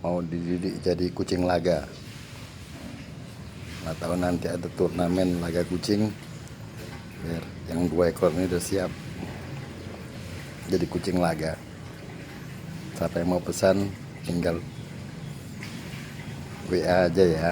mau dididik jadi kucing laga. Nah, tahu nanti ada turnamen laga kucing, biar yang 2 ekor ini udah siap jadi kucing laga. Siapa yang mau pesan tinggal WA aja ya.